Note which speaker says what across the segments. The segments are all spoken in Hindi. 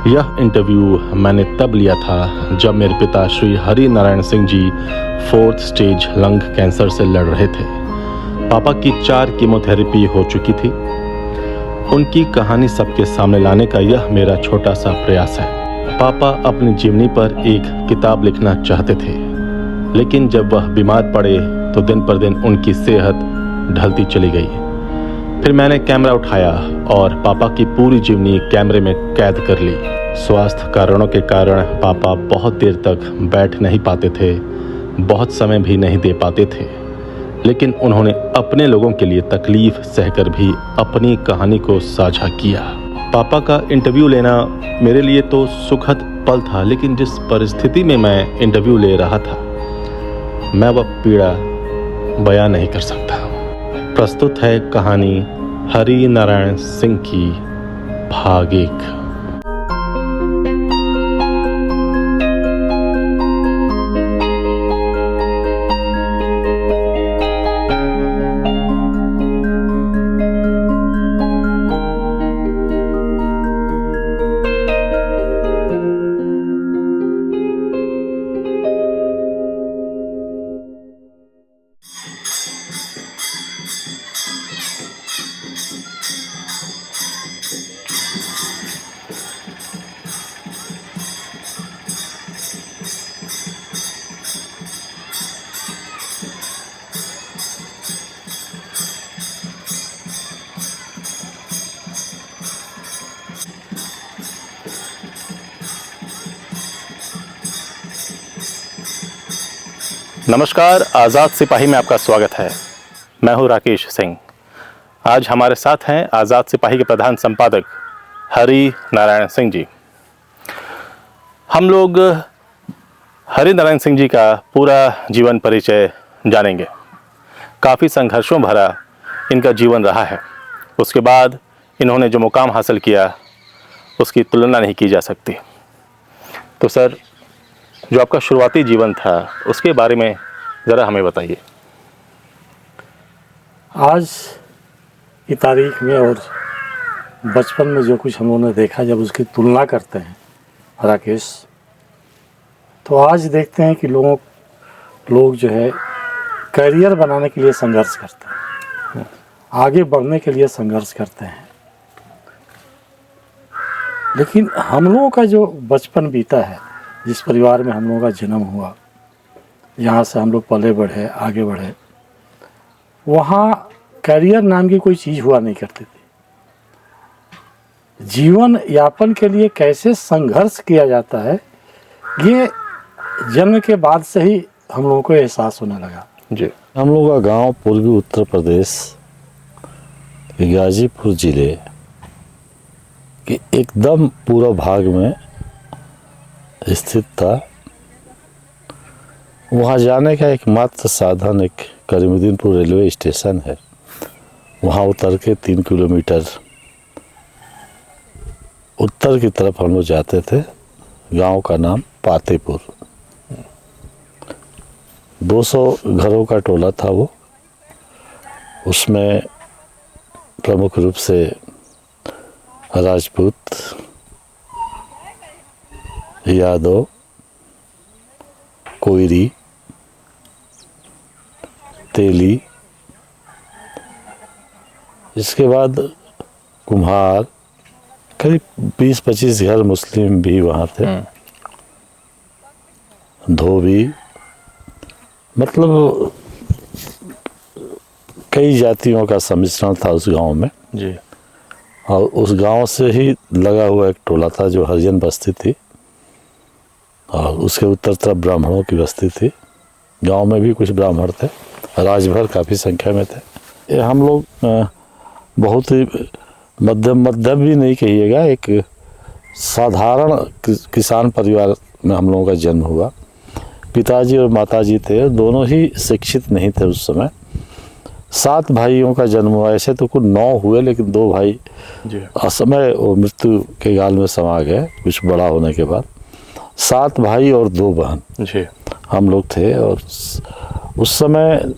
Speaker 1: यह इंटरव्यू मैंने तब लिया था जब मेरे पिता Shri Hari Narayan Singh ji 4th stage lung cancer से लड़ रहे थे। पापा की 4 कीमोथेरेपी हो चुकी थी। उनकी कहानी सबके सामने लाने का यह मेरा छोटा सा प्रयास है। पापा अपनी जीवनी पर एक किताब लिखना चाहते थे, लेकिन जब वह बीमार पड़े तो दिन पर दिन उनकी सेहत ढलती चली गई। फिर मैंने कैमरा उठाया और पापा की पूरी जीवनी कैमरे में कैद कर ली। स्वास्थ्य कारणों के कारण पापा बहुत देर तक बैठ नहीं पाते थे, बहुत समय भी नहीं दे पाते थे, लेकिन उन्होंने अपने लोगों के लिए तकलीफ सहकर भी अपनी कहानी को साझा किया। पापा का इंटरव्यू लेना मेरे लिए तो सुखद पल था, लेकिन जिस परिस्थिति में मैं इंटरव्यू ले रहा था, मैं वह पीड़ा बयां नहीं कर सकता। प्रस्तुत है कहानी हरि नारायण सिंह की भाग 1। नमस्कार, आज़ाद सिपाही में आपका स्वागत है। मैं हूं राकेश सिंह। आज हमारे साथ हैं आज़ाद सिपाही के प्रधान संपादक हरि नारायण सिंह जी। हम लोग हरि नारायण सिंह जी का पूरा जीवन परिचय जानेंगे। काफ़ी संघर्षों भरा इनका जीवन रहा है। उसके बाद इन्होंने जो मुकाम हासिल किया उसकी तुलना नहीं की जा सकती। तो सर, जो आपका शुरुआती जीवन था उसके बारे में ज़रा हमें बताइए।
Speaker 2: आज की तारीख में और बचपन में जो कुछ हम लोगों ने देखा, जब उसकी तुलना करते हैं राकेश, तो आज देखते हैं कि लोग जो है करियर बनाने के लिए संघर्ष करते हैं, आगे बढ़ने के लिए संघर्ष करते हैं। लेकिन हम लोगों का जो बचपन बीता है, जिस परिवार में हम लोगों का जन्म हुआ, यहाँ से हम लोग पले बढ़े, आगे बढ़े, वहाँ करियर नाम की कोई चीज़ हुआ नहीं करती थी। जीवन यापन के लिए कैसे संघर्ष किया जाता है, ये जन्म के बाद से ही हम लोगों को एहसास होने लगा।
Speaker 3: जी, हम लोग का गांव पूर्वी उत्तर प्रदेश गाजीपुर जिले के एकदम पूर्व भाग में स्थित था। वहाँ जाने का एकमात्र साधन एक करीमुद्दीनपुर रेलवे स्टेशन है। वहाँ उतर के 3 किलोमीटर उत्तर की तरफ हम लोग जाते थे। गांव का नाम पातेपुर। 200 घरों का टोला था वो। उसमें प्रमुख रूप से राजपूत, यादव, कोयरी, तेली, इसके बाद कुम्हार, करीब 20-25 घर मुस्लिम भी वहाँ थे। धोबी, मतलब कई जातियों का सम्मिश्रण था उस गांव में।
Speaker 1: जी।
Speaker 3: और उस गांव से ही लगा हुआ एक टोला था जो हरिजन बस्ती थी, और उसके उत्तर तरफ ब्राह्मणों की बस्ती थी। गांव में भी कुछ ब्राह्मण थे, राजभर काफ़ी संख्या में थे। ये हम लोग बहुत ही मध्यम भी नहीं कहिएगा, एक साधारण किसान परिवार में हम लोगों का जन्म हुआ। पिताजी और माताजी थे, दोनों ही शिक्षित नहीं थे उस समय। 7 भाइयों का जन्म हुआ। ऐसे तो कुल 9 हुए, लेकिन 2 भाई असमय वो मृत्यु के गाल में समा गए कुछ बड़ा होने के बाद। 7 भाई और 2 बहन
Speaker 1: जी
Speaker 3: हम लोग थे। और उस समय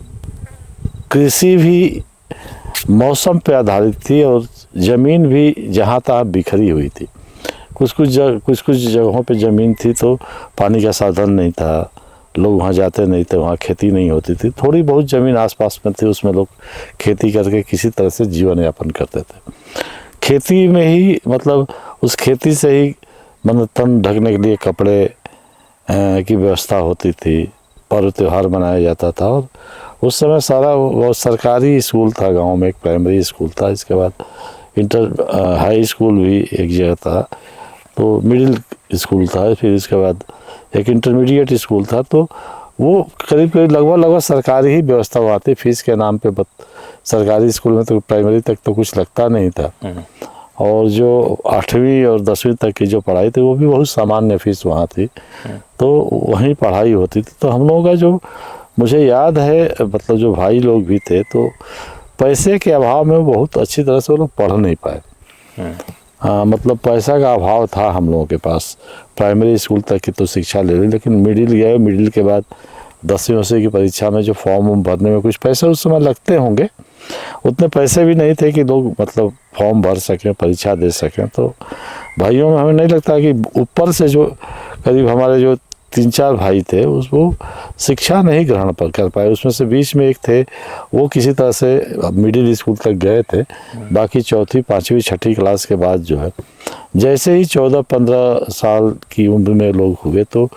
Speaker 3: कृषि भी मौसम पे आधारित थी और ज़मीन भी जहाँ तहाँ बिखरी हुई थी। कुछ कुछ जगहों पे ज़मीन थी तो पानी का साधन नहीं था, लोग वहाँ जाते नहीं थे, वहाँ खेती नहीं होती थी। थोड़ी बहुत ज़मीन आसपास में थी, उसमें लोग खेती करके किसी तरह से जीवन यापन करते थे। खेती में ही मतलब उस खेती से ही मतलब तन ढकने के लिए कपड़े की व्यवस्था होती थी, पर्व त्यौहार मनाया जाता था। और उस समय सारा वो सरकारी स्कूल था, गांव में एक प्राइमरी स्कूल था, इसके बाद हाई स्कूल भी एक जगह था, तो मिडिल स्कूल था, फिर इसके बाद एक इंटरमीडिएट स्कूल था। तो वो करीब करीब लगभग सरकारी ही व्यवस्था हुआ थी। फीस के नाम पे सरकारी स्कूल में तो प्राइमरी तक तो कुछ लगता नहीं था, और जो 8वीं और 10वीं तक की जो पढ़ाई थी वो भी बहुत सामान्य फीस वहाँ थी, तो वहीं पढ़ाई होती थी। तो हम लोगों का जो मुझे याद है, मतलब जो भाई लोग भी थे, तो पैसे के अभाव में वो बहुत अच्छी तरह से वो लोग पढ़ नहीं पाए। मतलब पैसा का अभाव था हम लोगों के पास। प्राइमरी स्कूल तक की तो शिक्षा ले ली, लेकिन मिडिल गए, मिडिल के बाद 10वीं की परीक्षा में जो फॉर्म भरने में कुछ पैसे उस समय लगते होंगे, उतने पैसे भी नहीं थे कि लोग मतलब फॉर्म भर सकें, परीक्षा दे सकें। तो भाइयों में हमें नहीं लगता कि ऊपर से जो करीब हमारे जो 3-4 भाई थे वो शिक्षा नहीं ग्रहण कर पाए। उसमें से बीच में एक थे, वो किसी तरह से मिडिल स्कूल तक गए थे। बाकी 4वीं 5वीं 6ठी क्लास के बाद जो है, जैसे ही 14-15 साल की उम्र में लोग हुए, तो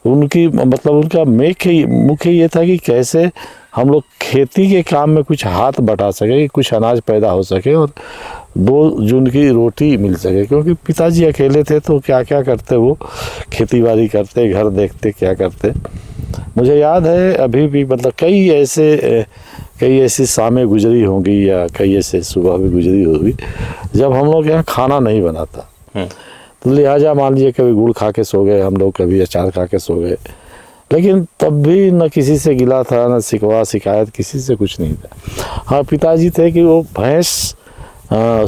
Speaker 3: उनकी मतलब उनका मुख्य ये था कि कैसे हम लोग खेती के काम में कुछ हाथ बटा सके, कुछ अनाज पैदा हो सके और 2 जून की रोटी मिल सके। क्योंकि पिताजी अकेले थे, तो क्या क्या करते, वो खेती बाड़ी करते, घर देखते, क्या करते। मुझे याद है अभी भी, मतलब कई ऐसी शामें गुजरी होंगी या कई ऐसे सुबह भी गुजरी होगी जब हम लोग यहाँ खाना नहीं बनाता। तो लिहाजा मान लीजिए कभी गुड़ खा के सो गए हम लोग, कभी अचार खा के सो गए, लेकिन तब भी न किसी से गिला था, न शिकवा शिकायत, किसी से कुछ नहीं था। हाँ, पिताजी थे कि वो भैंस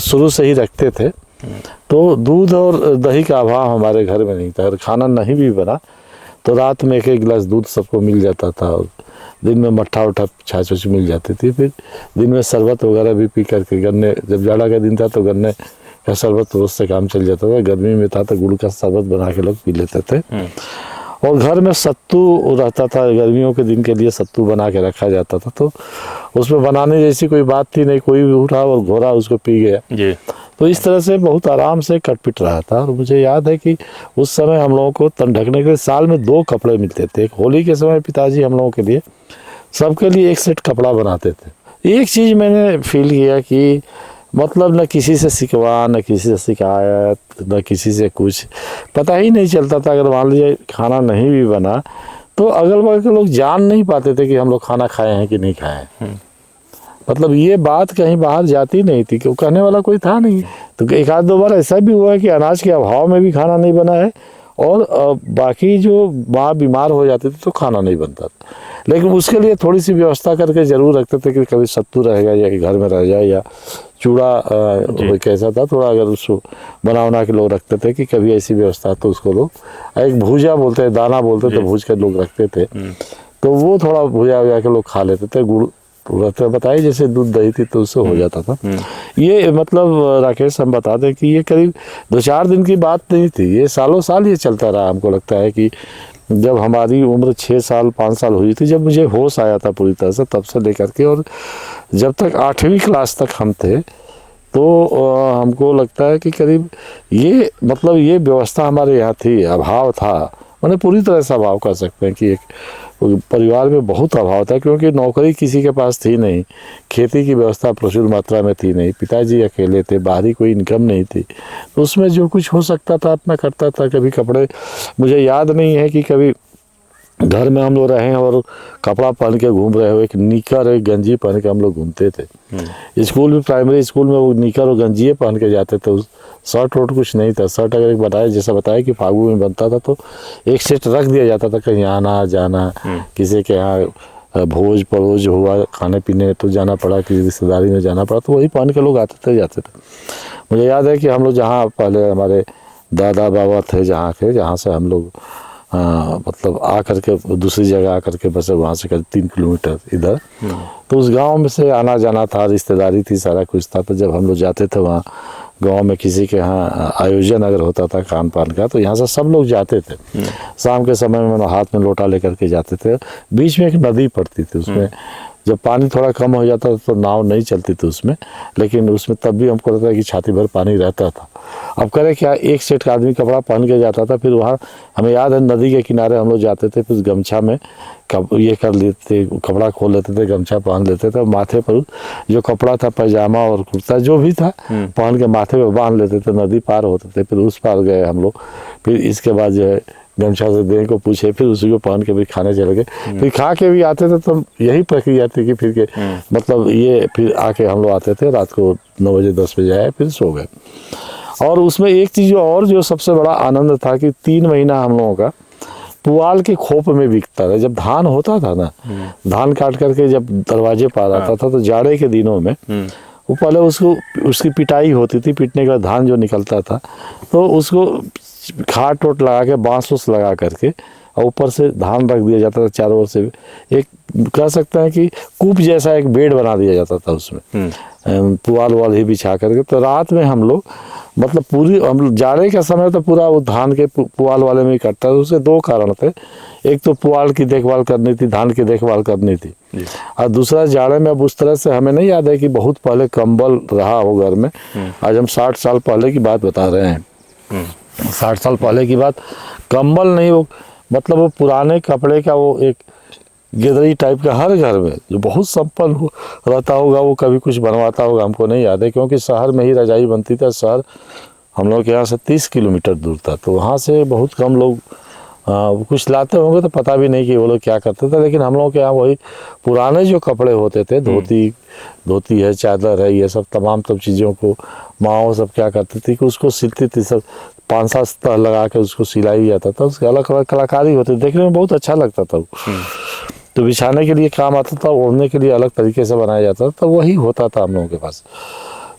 Speaker 3: शुरू से ही रखते थे, तो दूध और दही का अभाव हमारे घर में नहीं था। अगर खाना नहीं भी बना तो रात में 1-1 गिलास दूध सबको मिल जाता था, और दिन में मट्ठा उठा छाछ मिल जाती थी। फिर दिन में शरबत वगैरह भी पी करके, गन्ने, जब जाड़ा का दिन था तो गन्ने का शरबत रोज से काम चल जाता था। गर्मी में था तो गुड़ का शरबत बना के लोग पी लेते थे। और घर में सत्तू रहता था, गर्मियों के दिन के लिए सत्तू बना के रखा जाता था, तो उसमें बनाने जैसी कोई बात थी नहीं। कोई भी उठा और घोरा उसको पी गया जी। तो इस तरह से बहुत आराम से कटपिट रहा था। और मुझे याद है कि उस समय हम लोगों को तन ढकने के लिए साल में 2 कपड़े मिलते थे। एक होली के समय पिताजी हम लोगों के लिए, सबके लिए 1 सेट कपड़ा बनाते थे। एक चीज़ मैंने फील किया कि मतलब न किसी से शिकवा, न किसी से शिकायत, न किसी से कुछ, पता ही नहीं चलता था। अगर मान लीजिए खाना नहीं भी बना तो अगल बगल के लोग जान नहीं पाते थे कि हम लोग खाना खाए हैं कि नहीं खाए हैं। मतलब ये बात कहीं बाहर जाती नहीं थी, क्यों कहने वाला कोई था नहीं। तो 1-2 बार ऐसा भी हुआ है कि अनाज के अभाव में भी खाना नहीं बना है, और बाकी जो माँ बीमार हो जाती थी तो खाना नहीं बनता था। लेकिन उसके लिए थोड़ी सी व्यवस्था करके ज़रूर रखते थे कि कभी सत्तू रहेगा या घर में रह जाए, या चूड़ा कैसा था थोड़ा, अगर उसको बना के लोग रखते थे कि कभी ऐसी व्यवस्था, तो उसको लोग एक भूजा बोलते हैं, दाना बोलते तो भूज कर लोग रखते थे, तो वो थोड़ा भूजा के लोग खा लेते थे। गुड़ तो बताइए जैसे दूध दही थी तो उससे हो जाता था। ये मतलब राकेश हम बता दें कि ये करीब 2-4 दिन की बात नहीं थी, ये सालों साल ये चलता रहा। हमको लगता है कि जब हमारी उम्र 6 साल 5 साल हुई थी, जब मुझे होश आया था पूरी तरह से, तब से लेकर के और जब तक 8वीं क्लास तक हम थे, तो हमको लगता है कि करीब ये मतलब ये व्यवस्था हमारे यहाँ थी। अभाव था, मैंने पूरी तरह से अभाव कर सकते हैं कि एक परिवार में बहुत अभाव था, क्योंकि नौकरी किसी के पास थी नहीं, खेती की व्यवस्था प्रचुर मात्रा में थी नहीं, पिताजी अकेले थे, बाहरी कोई इनकम नहीं थी, तो उसमें जो कुछ हो सकता था अपना करता था। कभी कपड़े, मुझे याद नहीं है कि कभी घर में हम लोग रहे और कपड़ा पहन के घूम रहे हो, एक निकर एक गंजी पहन के हम लोग घूमते थे। स्कूल में, प्राइमरी स्कूल में वो निकर और गंजी पहन के जाते थे, शर्ट वोट कुछ नहीं था। शर्ट अगर बताया, जैसा बताया कि फागू में बनता था तो 1 सेट रख दिया जाता था, कहीं आना जाना, किसी के यहाँ भोज परोज हुआ, खाने पीने तो जाना पड़ा, किसी रिश्तेदारी में जाना पड़ा, तो वही पहन के लोग आते थे जाते थे। मुझे याद है कि हम लोग जहाँ पहले हमारे दादा बाबा थे जहाँ से हम लोग मतलब आकर के दूसरी जगह आकर के बसे, वहाँ से करीब 3 किलोमीटर इधर, तो उस गांव में से आना जाना था, रिश्तेदारी थी, सारा कुछ था। तो जब हम लोग जाते थे वहाँ गांव में किसी के यहाँ आयोजन अगर होता था खान पान का, तो यहाँ से सब लोग जाते थे। शाम के समय में हाथ में लोटा लेकर के जाते थे। बीच में एक नदी पड़ती थी, उसमें जब पानी थोड़ा कम हो जाता तो नाव नहीं चलती थी उसमें, लेकिन उसमें तब भी हमको लगता है कि छाती भर पानी रहता था। अब करें क्या, एक सेट का आदमी कपड़ा पहन के जाता था, फिर वहाँ हमें याद है नदी के किनारे हम लोग जाते थे, फिर गमछा में ये कर लेते, कपड़ा खोल लेते थे, गमछा पहन लेते थे, माथे पर जो कपड़ा था, पैजामा और कुर्ता जो भी था पहन के माथे पे बांध लेते थे, नदी पार होते थे। फिर उस पार गए हम लोग, फिर इसके बाद जो है गमछा से देह को पूछे, फिर उसी को पहन के भी खाने चले गए। फिर खा के भी आते थे, तो यही प्रक्रिया थी कि फिर के मतलब ये फिर आके हम लोग आते थे, रात को 9 बजे 10 बजे आए, फिर सो गए। और उसमें एक चीज़ और जो सबसे बड़ा आनंद था कि 3 महीना हम लोगों का पुआल के खोप में बिकता था। जब धान होता था ना, धान काट करके जब दरवाजे पार आता था, तो जाड़े के दिनों में वो पहले उसकी पिटाई होती थी, पीटने के बाद धान जो निकलता था, तो उसको खाट वोट लगा के, बांस उस लगा करके, और ऊपर से धान रख दिया जाता था चारों ओर से। एक कह सकते हैं कि कूप जैसा एक बेड बना दिया जाता था उसमें, पुआल वाल ही बिछा करके। तो रात में हम लोग मतलब पूरी हम जाड़े का समय तो पूरा वो धान के पुआल वाले में ही कटता था। उसके 2 कारण थे, एक तो पुआल की देखभाल करनी थी, धान की देखभाल करनी थी, और दूसरा जाड़े में अब उस तरह से हमें नहीं याद है कि बहुत पहले कंबल रहा हो घर में। आज हम 60 साल पहले की बात बता रहे हैं, 60 साल पहले की बात। कंबल नहीं, वो मतलब वो पुराने कपड़े का वो एक गेदरी टाइप का हर घर में जो बहुत संपन्न रहता होगा, वो कभी कुछ बनवाता होगा, हमको नहीं याद है, क्योंकि शहर में ही रजाई बनती थी। शहर हम लोग के यहाँ से 30 किलोमीटर दूर था, तो वहाँ से बहुत कम लोग कुछ लाते होंगे, तो पता भी नहीं कि वो लोग क्या करते थे। लेकिन हम लोग के यहाँ वही पुराने जो कपड़े होते थे, धोती है, चादर है, ये सब तमाम सब चीज़ों को माँ सब क्या करती थी कि उसको सिलती थी, सब 5-7 सतह लगा के उसको सिलाई जाता था। उसके अलग अलग कलाकारी होती थी, देखने में बहुत अच्छा लगता था। तो बिछाने के लिए काम आता था, ओढ़ने के लिए अलग तरीके से बनाया जाता था, तो वही होता था हम लोगों के पास।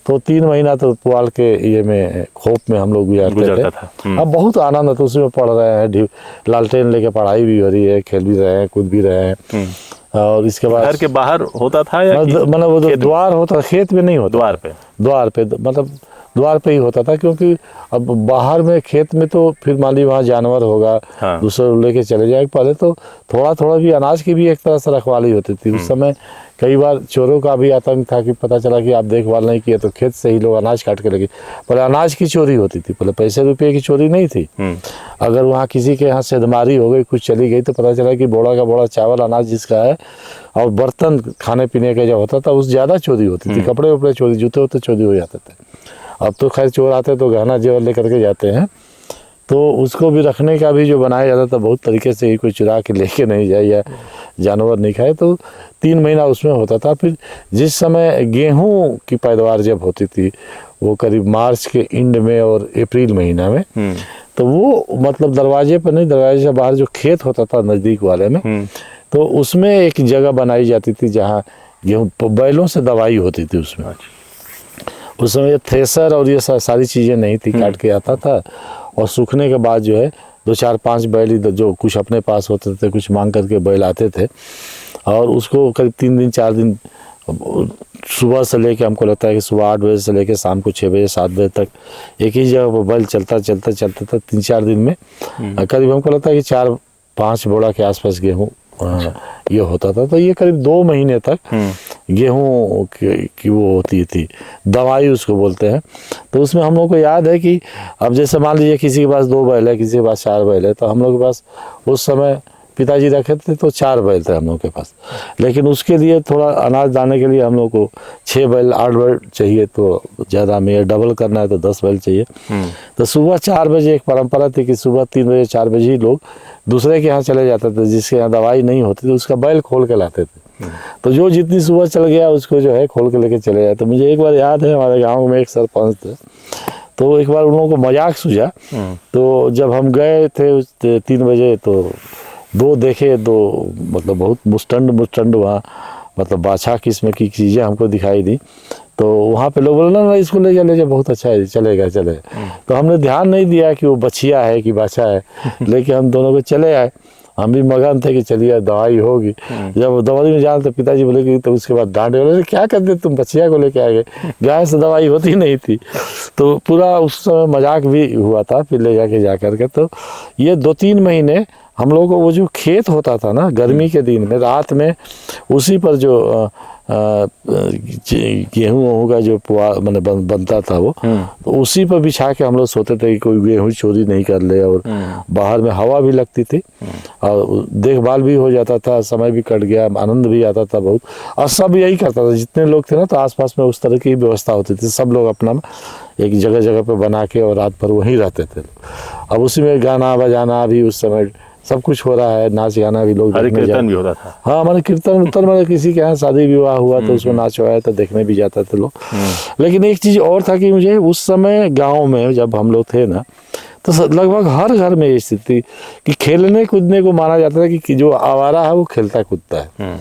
Speaker 3: तो 3 महीना तो पुआल के ये में खोप में हम लोग गुजारते थे। अब बहुत आनंद है, तो उसमें पढ़ रहे हैं, लालटेन लेके पढ़ाई भी हो रही है, खेल भी रहे हैं, कूद भी रहे हैं। और इसके बाद
Speaker 1: घर के बाहर होता था या
Speaker 3: मतलब वो द्वार होता था, खेत में नहीं होता, द्वार पे मतलब द्वार पे ही होता था, क्योंकि अब बाहर में खेत में तो फिर मान ली वहाँ जानवर होगा, दूसरे लेके चले जाए। पहले तो थोड़ा थोड़ा भी अनाज की भी एक तरह से रखवाली होती थी। उस समय कई बार चोरों का भी आतंक था कि पता चला कि आप देखभाल नहीं किए तो खेत से ही लोग अनाज काट के लगे। पहले अनाज की चोरी होती थी, पहले पैसे रुपये की चोरी नहीं थी। अगर वहाँ किसी के यहाँ सेधमारी हो गई, कुछ चली गई, तो पता चला कि बोड़ा का बोड़ा चावल अनाज जिसका है, और बर्तन खाने पीने का जो होता था उस ज़्यादा चोरी होती थी। कपड़े वपड़े चोरी, जूते वूते चोरी हो जाते थे। अब तो खैर चोर आते तो गहना जेवर लेकर के जाते हैं, तो उसको भी रखने का भी जो बनाया जाता था बहुत तरीके से, कोई चुरा के लेके नहीं जाए या जानवर नहीं खाए। तो 3 महीना उसमें होता था। फिर जिस समय गेहूं की पैदावार जब होती थी, वो करीब मार्च के एंड में और अप्रैल महीना में, तो वो मतलब दरवाजे पर नहीं, दरवाजे से बाहर जो खेत होता था नज़दीक वाले में, तो उसमें एक जगह बनाई जाती थी जहाँ गेहूँ बैलों से दवाई होती थी उसमें। उस समय थ्रेसर और ये सारी चीज़ें नहीं थी, काट के आता था, और सूखने के बाद जो है 2-4-5 बैल जो कुछ अपने पास होते थे, कुछ मांग करके बैल आते थे, और उसको करीब 3 दिन 4 दिन सुबह से लेके, हमको लगता है कि सुबह 8 बजे से लेके शाम को 6 बजे 7 बजे तक एक ही जगह पर बैल चलता था। 3-4 दिन में करीब हमको लगता है कि 4-5 बोरा के आसपास गेहूँ ये होता था। तो ये करीब 2 महीने तक गेहूँ की वो होती थी, दवाई उसको बोलते हैं। तो उसमें हम लोग को याद है कि अब जैसे मान लीजिए किसी के पास 2 बैल है, किसी के पास 4 बैल है, तो हम लोग के पास उस समय पिताजी रखे थे तो 4 बैल थे हम लोग के पास। लेकिन उसके लिए थोड़ा अनाज दाने के लिए हम लोग को 6 बैल 8 बैल चाहिए, तो ज़्यादा में डबल करना है तो 10 बैल चाहिए। तो सुबह 4 बजे एक परंपरा थी कि सुबह 3 बजे 4 बजे ही लोग दूसरे के यहाँ चले जाते थे, जिसके यहाँ दवाई नहीं होती थी, उसका बैल खोल के लाते थे। तो जो जितनी सुबह चल गया उसको जो है खोल के लेके चले जाते। मुझे एक बार याद है, हमारे गाँव में एक सरपंच थे, तो एक बार उन लोगों को मजाक सूझा। तो जब हम गए थे 3 बजे, तो 2 देखे, 2 मतलब बहुत मुस्टंड वहाँ मतलब बाछा किस्म की चीज़ें हमको दिखाई दी। तो वहाँ पे लोग बोले ना इसको ले जा, बहुत अच्छा है, चलेगा। तो हमने ध्यान नहीं दिया कि वो बछिया है कि बाछा है, लेकिन हम दोनों को चले आए। हम भी मगन थे कि चलिए दवाई होगी। जब दवाई में जाना तो पिताजी बोले कि, तो उसके बाद डांटे, बोले क्या करते तुम बच्चिया को लेके आ गए, गाय से दवाई होती नहीं थी। तो पूरा उस समय मजाक भी हुआ था फिर ले जा करके। तो ये 2-3 महीने हम लोगों को वो जो खेत होता था ना गर्मी के दिन में, रात में उसी पर जो गेहूं का जो पुआ मैंने बनता था वो, तो उसी पर बिछा के हम लोग सोते थे कि कोई गेहूं चोरी नहीं कर ले। और बाहर में हवा भी लगती थी और देखभाल भी हो जाता था, समय भी कट गया, आनंद भी आता था बहुत। और सब यही करता था, जितने लोग थे ना तो आसपास में उस तरह की व्यवस्था होती थी, सब लोग अपना एक जगह जगह पर बना के और रात भर वहीं रहते थे। अब उसी में गाना बजाना भी उस समय सब कुछ हो रहा है, नाच गाना भी लोग देखने
Speaker 1: कीर्तन भी होता था।
Speaker 3: हाँ हमारे कीर्तन उत्तर में किसी के यहाँ शादी विवाह हुआ तो उसमें नाच हुआ तो देखने भी जाते थे लोग। लेकिन एक चीज और था कि मुझे उस समय गांव में जब हम लोग थे ना तो लगभग हर घर में ये स्थिति कि खेलने कूदने को माना जाता था कि जो आवारा है वो खेलता कूदता है,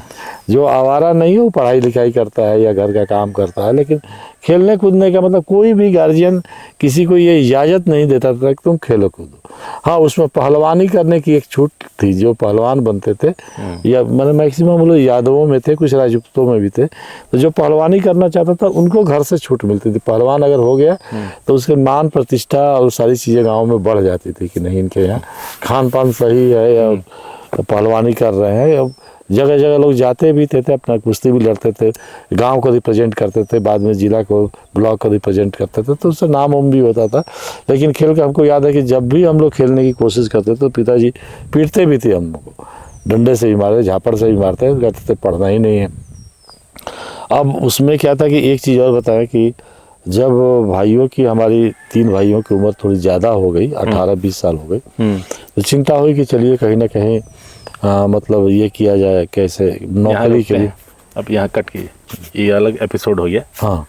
Speaker 3: जो आवारा नहीं है वो पढ़ाई लिखाई करता है या घर का काम करता है। लेकिन खेलने कूदने का मतलब कोई भी गार्जियन किसी को ये इजाज़त नहीं देता था कि तुम खेलो कूदो। हाँ उसमें पहलवानी करने की एक छूट थी, जो पहलवान बनते थे या मतलब मैक्सिमम लोग यादवों में थे, कुछ राजपूतों में भी थे, तो जो पहलवानी करना चाहता था उनको घर से छूट मिलती थी। पहलवान अगर हो गया तो उसके मान प्रतिष्ठा और सारी चीज़ें गाँव में बढ़ जाती थी कि नहीं इनके यहाँ खान पान सही है या पहलवानी कर रहे हैं। जगह जगह लोग जाते भी थे अपना कुश्ती भी लड़ते थे, गांव को रिप्रेजेंट करते थे, बाद में जिला को ब्लॉक को रिप्रेजेंट करते थे, तो उससे नाम उम भी होता था। लेकिन खेल का हमको याद है कि जब भी हम लोग खेलने की कोशिश करते तो पिताजी पीटते भी थे हम लोग को, डंडे से भी मारते, झापड़ से भी मारते, कहते थे पढ़ना ही नहीं है। अब उसमें क्या था कि एक चीज़ और बताया कि जब भाइयों की हमारी 3 भाइयों की उम्र थोड़ी ज़्यादा हो गई, 18-20 साल हो गई, तो चिंता हुई कि चलिए कहीं ना कहीं मतलब ये किया जाए कैसे नौकरी के लिए।
Speaker 1: अब यहाँ कट की ये अलग एपिसोड हो गया।
Speaker 3: हाँ